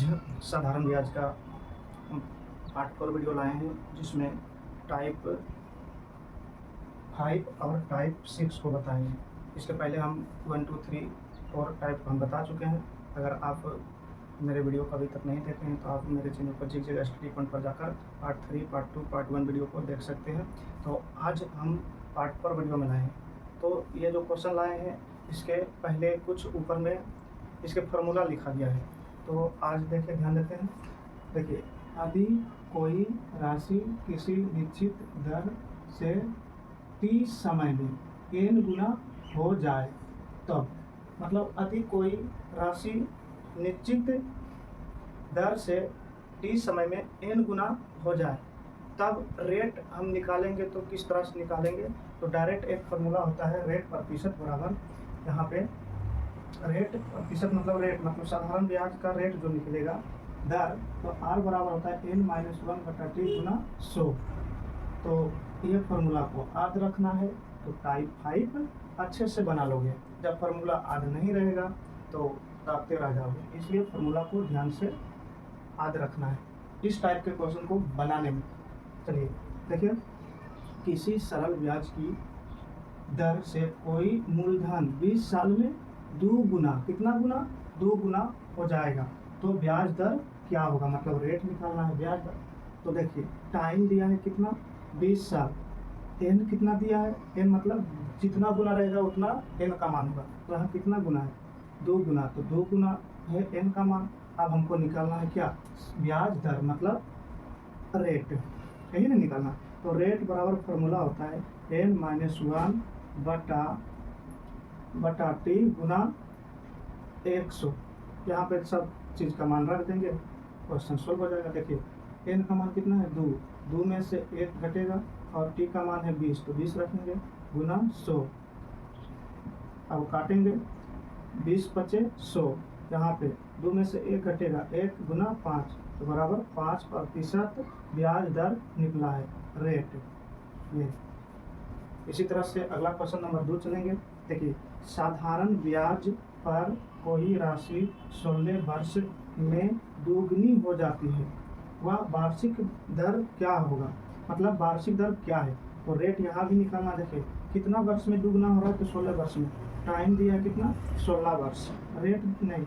आज साधारण ब्याज का पार्ट 4 वीडियो लाए हैं, जिसमें टाइप 5 और टाइप 6 को बताएंगे। इसके पहले हम 1, 2, 3 और टाइप को हम बता चुके हैं। अगर आप मेरे वीडियो को अभी तक नहीं देखे हैं तो आप मेरे चैनल पर जिग स्टडी पॉइंट पर जाकर पार्ट 3, पार्ट 2, पार्ट 1 वीडियो को देख सकते हैं। तो आज हम पार्ट 4 वीडियो में लाए हैं। तो ये जो क्वेश्चन लाए हैं, इसके पहले कुछ ऊपर में इसके फार्मूला लिखा गया है। तो आज देखिए, ध्यान देते हैं। देखिए, यदि कोई राशि किसी निश्चित दर से t समय में n गुना हो जाए तब, मतलब यदि कोई राशि निश्चित दर से t समय में n गुना हो जाए तब रेट हम निकालेंगे। तो किस तरह से निकालेंगे? तो डायरेक्ट एक फार्मूला होता है, रेट प्रतिशत बराबर, यहाँ पे रेट प्रतिशत मतलब साधारण ब्याज का रेट जो निकलेगा दर, तो R बराबर होता है n-1/t गुना 100। तो ये फार्मूला को याद रखना है। तो टाइप 5 अच्छे से बना लोगे। जब फार्मूला याद नहीं रहेगा तो दागते रह जाओगे, इसलिए फार्मूला को ध्यान से याद रखना है इस टाइप के क्वेश्चन को बनाने में। चलिए देखिए, किसी सरल ब्याज की दर से कोई मूलधन 20 साल में 2 गुना, कितना गुना? 2 गुना हो जाएगा तो ब्याज दर क्या होगा? मतलब रेट निकालना है, ब्याज दर। तो देखिए, टाइम दिया है कितना? 20 साल। एन कितना दिया है? एन मतलब जितना गुना रहेगा उतना एन का मान होगा। तो यहाँ कितना गुना है? 2 गुना। तो 2 गुना है एन का मान। अब हमको निकालना है क्या? ब्याज दर मतलब रेट, यही ना निकालना। तो रेट बराबर फार्मूला होता है n-1 बटा t गुना 100। यहाँ पे सब चीज़ का मान रख देंगे, क्वेश्चन सोल्व हो जाएगा। देखिए, n का मान कितना है? 2। 2 में से 1 घटेगा और t का मान है 20, तो 20 रखेंगे गुना 100। अब काटेंगे, 20 बचे 100। यहाँ पे 2 में से 1 घटेगा, 1 गुना 5, तो बराबर 5% ब्याज दर निकला है, रेट। ये इसी तरह से अगला क्वेश्चन नंबर 2 चलेंगे। देखिए, साधारण ब्याज पर कोई राशि 16 वर्ष में दोगुनी हो जाती है, वह वार्षिक दर क्या होगा? मतलब वार्षिक दर क्या है? तो रेट यहाँ भी निकालना। देखिए, कितना वर्ष में दोगुना हो रहा है? तो 16 वर्ष में। टाइम दिया है कितना? 16 वर्ष। रेट नहीं,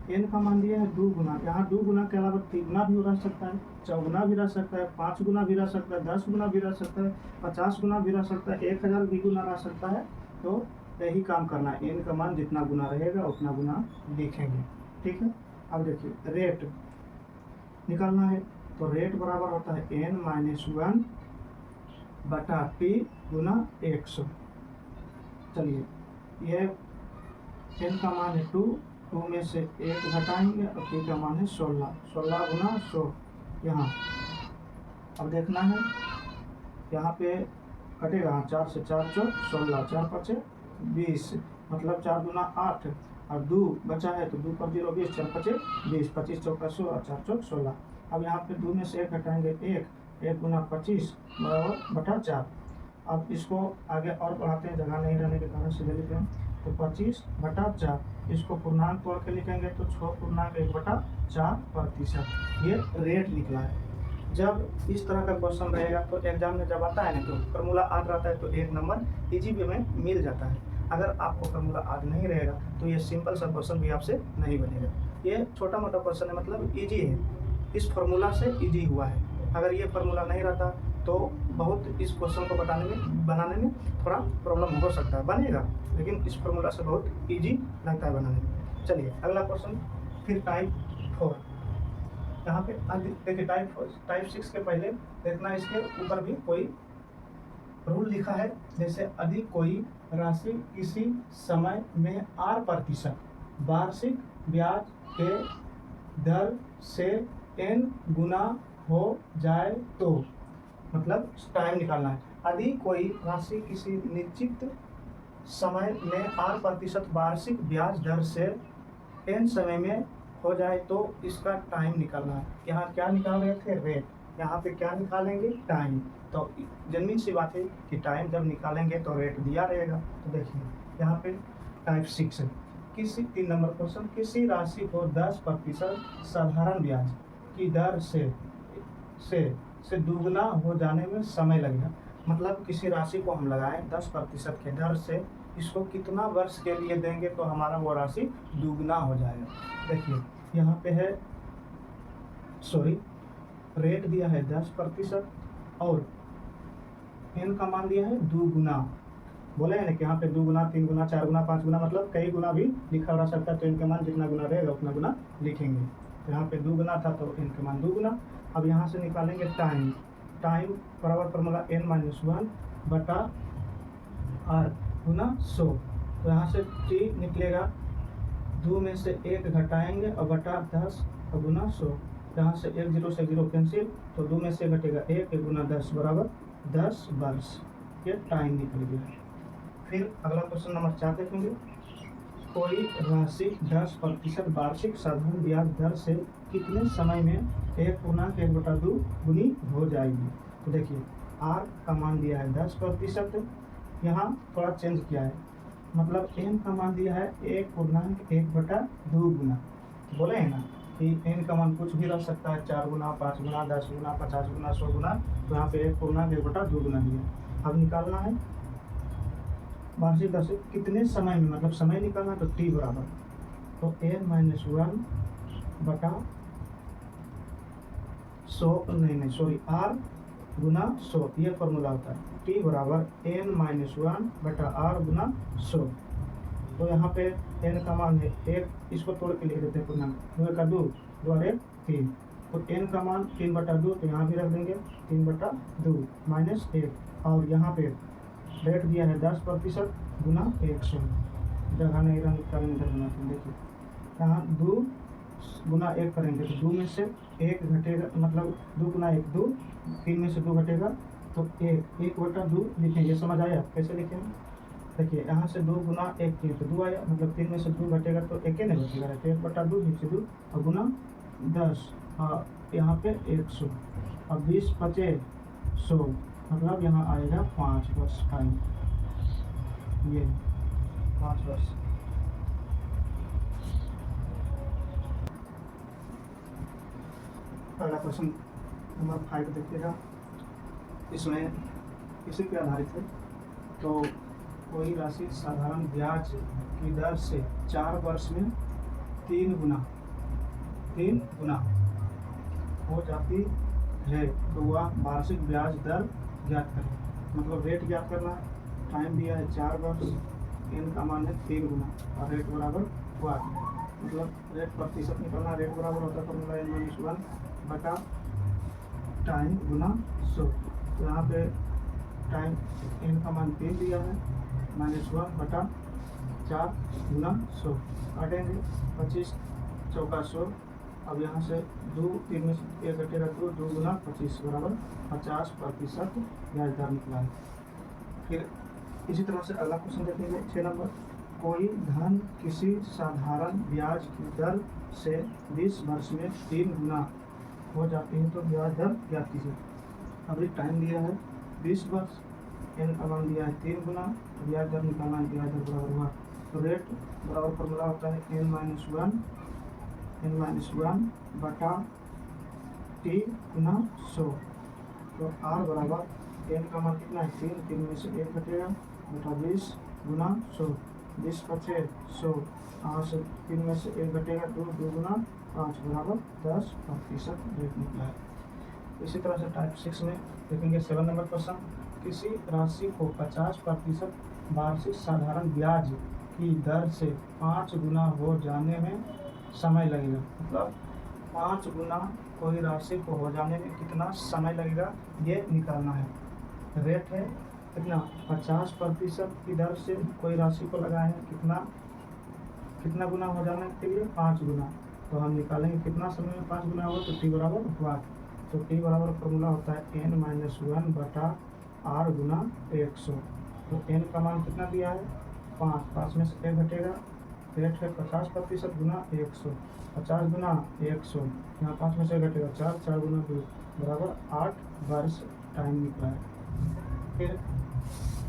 एन का मान दिया है 2 गुना। यहाँ 2 गुना के अलावा 3 गुना भी रह सकता है, 4 गुना भी रह सकता है, 5 गुना भी रह सकता है, 10 गुना भी रह सकता है, 50 गुना भी रह सकता है, 1000 भी गुना रह सकता है। तो यही काम करना है, एन का मान जितना गुना रहेगा उतना गुना लिखेंगे। ठीक है। अब देखिए, रेट निकालना है। तो रेट बराबर होता है n-1 बटा t गुना 100। चलिए, ये n का मान है 2, 2 में से 1 घटाएंगे और t का मान है 16, 16 गुना 100। यहाँ अब देखना है, यहाँ पे कटेगा 4 से 4 चौक 16, 4 पचे 20, मतलब 4 गुना 8 और 2 बचा है तो 2 पर 0 20, 4 पचे 20, 25 चौका 100 और 4 चौक 16। अब यहाँ पे 2 में से 1 घटाएंगे, 1 गुना 25 बराबर बटा 4। अब इसको आगे और बढ़ाते हैं, जगह नहीं रहने के कारण सीधे लिखते हैं। तो 25 बटा 4, इसको पूर्णांक तोड़ के लिखेंगे तो 6.1/4%। ये रेट निकला है। जब इस तरह का क्वेश्चन रहेगा तो एग्जाम में जब आता है ना, तो फार्मूला याद रहता है तो 1 नंबर इजी वे में मिल जाता है। अगर आपको फार्मूला याद नहीं रहेगा तो ये सिंपल सा क्वेश्चन भी आपसे नहीं बनेगा। ये छोटा मोटा क्वेश्चन है, मतलब इजी है, इस फार्मूला से इजी हुआ है। अगर ये फार्मूला नहीं रहता तो बहुत इस क्वेश्चन को बनाने में थोड़ा प्रॉब्लम हो सकता है, बनेगा, लेकिन इस फार्मूला से बहुत इजी लगता है बनाने में। चलिए अगला क्वेश्चन, फिर टाइप 4। यहाँ पे देखिए, टाइप 6 के पहले देखना, इसके ऊपर भी कोई रूल लिखा है। जैसे यदि कोई राशि किसी समय में R% वार्षिक ब्याज के दर से n गुना हो जाए तो, मतलब टाइम निकालना है। यदि कोई राशि किसी निश्चित समय में R% वार्षिक ब्याज दर से n समय में हो जाए तो इसका टाइम निकालना है। यहाँ क्या निकाल रहे थे? रेट। यहाँ पे क्या निकालेंगे? टाइम। तो जमीन सी बात है कि टाइम जब निकालेंगे तो रेट दिया रहेगा। तो देखिए, यहाँ पे टाइप 6 है। किसी 3 नंबर क्वेश्चन, किसी राशि को 10% साधारण ब्याज की दर से दुगना हो जाने में समय लगेगा। मतलब किसी राशि को हम लगाएं 10% के दर से, इसको कितना वर्ष के लिए देंगे तो हमारा वो राशि दुगना हो जाएगा। देखिए यहाँ पे है रेट दिया है 10% और n का मान दिया है 2 गुना। बोले हैं ना कि यहाँ पे 2 गुना, 3 गुना, 4 गुना, 5 गुना, मतलब कई गुना भी लिखा रह सकता है, तो n का मान जितना गुना रहेगा उतना गुना लिखेंगे। तो यहाँ पे 2 गुना था तो n का मान 2 गुना। अब यहाँ से निकालेंगे टाइम बराबर फॉर्मूला n-1 बटा r गुना 100। तो यहाँ से t निकलेगा, 2 में से 1 घटाएंगे और बटा 10 और गुना 100। यहाँ से 1 0 से 0 कैंसिल, तो 2 में से घटेगा 1 गुना 10 बराबर 10 वर्ष। ये टाइम निकल गया। फिर अगला क्वेश्चन नंबर 4 देखेंगे। कोई राशि 10% वार्षिक साधारण ब्याज दर से कितने समय में 1/1/2 गुनी हो जाएगी। तो देखिए r का मान दिया है 10%, यहाँ थोड़ा चेंज किया है, मतलब n का मान दिया है 1/1/2 गुना। बोले हैं ना कि n का मान कुछ भी रह सकता है, 4 गुना, 5 गुना, 10 गुना, 50 गुना, 100 गुना। तो यहाँ पे 1/1/2 गुना दिया। अब निकालना है वार्षिक दर से कितने समय में, मतलब समय निकालना, तो t बराबर, तो n-1 बटा 100 r गुना 100, ये फॉर्मूला होता है। t बराबर n-1 बटा r गुना 100। तो यहाँ पे n का मान है 1, इसको तोड़ के लिख देते हैं पूर्णांक, 2 का 2, 2 और 1 3। तो n का मान 3/2, तो यहाँ भी रख देंगे 3/2 माइनस 1। और यहाँ पे रेट दिया है 10% गुना 100, जगह नहीं रंग करेंगे तो बनाते। देखिए यहाँ 2 गुना 1 करेंगे तो 2 में से 1 घटेगा, मतलब 2 गुना 1 2, 3 में से 2 घटेगा तो 1/2 लिखेंगे। समझ आया कैसे लिखेंगे? देखिए यहाँ से 2 गुना 1 किए तो 2 आया, मतलब 3 में से 2 घटेगा तो 1 नहीं बचेगा, तो 1/2 नीचे 2 और गुना 10 और यहाँ पे 100 और 20 बचे 100, मतलब यहाँ आएगा 5 वर्ष टाइम, ये 5 वर्ष। अगला क्वेश्चन नंबर 5 देखिएगा। इसमें इसी पे आधारित है। तो कोई राशि साधारण ब्याज की दर से 4 वर्ष में 3 गुना हो जाती है, तो वह वार्षिक ब्याज दर ज्ञात करें। मतलब रेट ज्ञात करना है, टाइम दिया है 4 वर्ष, n का मान है 3 गुना और रेट बराबर 1, मतलब रेट प्रतिशत निकलना। रेट बराबर होता है फॉर्मूला n-1 बटा टाइम गुना 100। तो यहाँ पे टाइम n का मान 3 दिया है, -1 बटा 4 गुना 100, काटेंगे 25 चौका 100। अब यहाँ से 2 3 में से 1 घटेगा 2 गुना 25 बराबर 50% ब्याज दर निकला है। फिर इसी तरह से अगला क्वेश्चन देखेंगे 6 नंबर। कोई धन किसी साधारण ब्याज की दर से 20 वर्ष में 3 गुना हो जाती है, तो ब्याज दर ज्ञात कीजिए। अभी टाइम दिया है 20 वर्ष, n का मान दिया है 3 गुना, ब्याज दर निकालना है, ब्याज दर बराबर हुआ। तो रेट बराबर फॉर्मूला होता है n-1 बटा t गुना 100। तो r बराबर n का मान कितना है 3 में से 1 घटेगा बटा 20 गुना 100, 20 बचे 100, यहाँ से 3 में से 1 घटेगा 2 गुना 5 बराबर 10% रेट निकला है। इसी तरह से टाइप 6 में देखेंगे 7 नंबर क्वेश्चन। किसी राशि को 50% वार्षिक साधारण ब्याज की दर से 5 गुना हो जाने में समय लगेगा। मतलब 5 गुना कोई राशि को हो जाने में कितना समय लगेगा, ये निकालना है। रेट है कितना 50% की दर से कोई राशि को लगाए हैं, कितना गुना हो जाने के लिए 5 गुना। तो हम निकालेंगे कितना समय में 5 गुना होगा, तो t बराबर 1। तो t बराबर फॉर्मूला होता है n-1 बटा r गुना 100। तो n का मान कितना दिया है 5 में से 1 घटेगा, रेट है 50% गुना 100, 50 गुना 100, यहाँ 5 में से घटेगा 4 गुना 2 बराबर 8 वर्ष टाइम निकला है।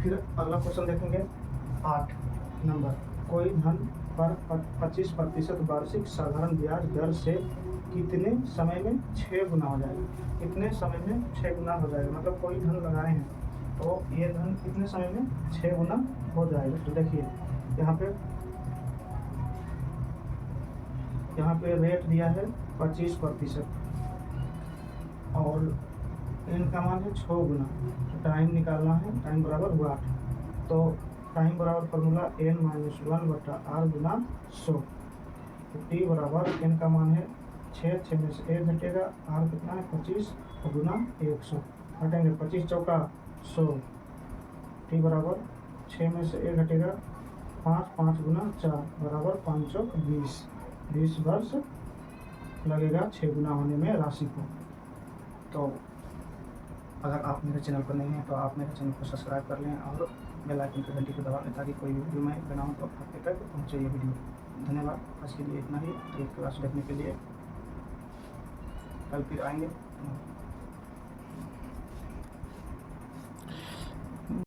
फिर अगला क्वेश्चन देखेंगे 8 नंबर। कोई धन पर 25% वार्षिक साधारण ब्याज दर से कितने समय में 6 गुना हो जाएगा। कितने समय में 6 गुना हो जाएगा, मतलब कोई धन लगाए हैं तो ये धन कितने समय में 6 गुना हो जाएगा। तो देखिए यहाँ पे रेट दिया है 25% और n का मान है 6 गुना। तो टाइम निकालना है, टाइम बराबर हुआ 8। तो टाइम बराबर फॉर्मूला n-1/r गुना 100। तो t बराबर n का मान है 6 में से 1 घटेगा, r कितना है 25 गुना 100 हटेंगे 25 चौका 100। t बराबर 6 में से 1 घटेगा 5 गुना 4 बराबर 5 चौक 20 वर्ष लगेगा 6 गुना होने में राशि को। तो अगर आप मेरे चैनल पर नहीं हैं तो आप मेरे चैनल को सब्सक्राइब कर लें और बेल आइकन की घंटी को दबा लें ताकि कोई वीडियो मैं बनाऊँ तो आपके तक पहुँचे ये वीडियो। धन्यवाद, आज के लिए इतना ही। एक क्लास देखने के लिए कल फिर आएंगे।